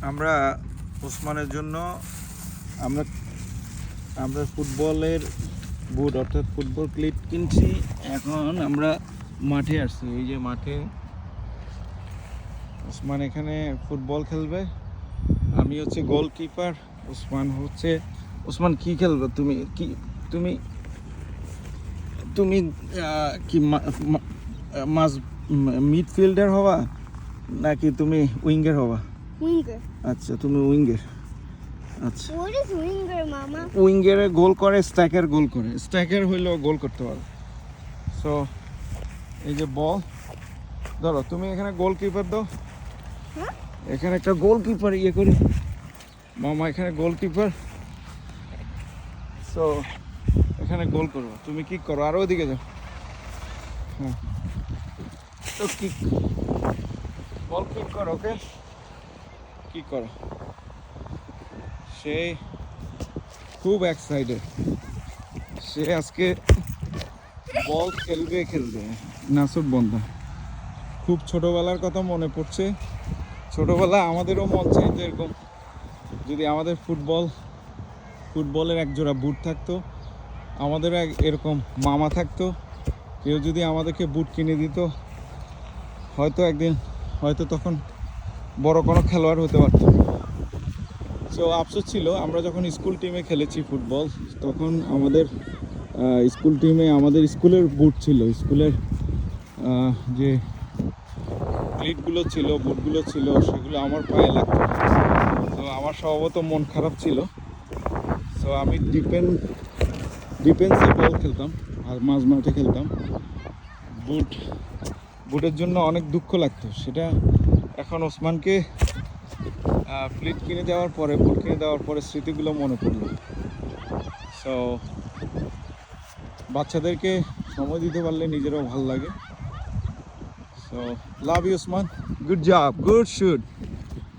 আমরা ওসমানের জন্য আমরা আমরা ফুটবলের বুট অর্থাৎ ফুটবল ক্লিট কিনছি। এখন আমরা মাঠে আসছি। এই যে মাঠে ওসমান এখানে ফুটবল খেলবে, আমি হচ্ছে গোলকিপার, ওসমান কি খেলবে? তুমি কি তুমি তুমি কি মাঝ মিডফিল্ডার হবা নাকি তুমি উইঙ্গার হবা? উইঙ্গার। আচ্ছা, তুমি উইঙ্গার। আচ্ছা, What is winger, Mama? উইঙ্গারে গোল করে, স্ট্রাইকার গোল করে। স্ট্রাইকার হইলেও গোল করতে পারে। সো এই যে বল ধরো, তুমি এখানে গোলকিপার দাও। হ্যাঁ? এখানে একটা গোলকিপার ইয়ে করি মামা, এখানে গোলকিপার। সো এখানে গোল করবো, তুমি কিক করো, আরও ওদিকে যাও। হ্যাঁ, তো কিক, বল কিক করো, ওকে কিক করো। সে খুব এক্সাইটেড, সে আজকে বল খেলবে। নাসুর বন্ধা, খুব ছোটোবেলার কথা মনে পড়ছে। ছোটোবেলা আমাদেরও মন চাইতো এরকম, যদি আমাদের ফুটবলের এক জোড়া বুট থাকতো, আমাদেরও এরকম মামা থাকতো, কেউ যদি আমাদেরকে বুট কিনে দিত, হয়তো তখন বড় কোনো খেলোয়াড় হতে পারতাম। সো আফসোস ছিল, আমরা যখন স্কুল টিমে খেলেছি ফুটবল, তখন আমাদের স্কুল টিমে আমাদের স্কুলের বুট ছিল, স্কুলের যে ক্লিটগুলো ছিল, বুটগুলো ছিল, সেগুলো আমার পায়ে লাগতো। তো আমার স্বভাবত মন খারাপ ছিল। সো আমি ডিফেন্সে বল খেলতাম আর মাঝ মাঠে খেলতাম। বুটের জন্য অনেক দুঃখ লাগতো। সেটা এখন ওসমানকে বুট কিনে দেওয়ার পরে স্মৃতিগুলো মনে পড়লো। সো বাচ্চাদেরকে সময় দিতে পারলে নিজেরও ভালো লাগে। So love you Osman, good job, good shoot.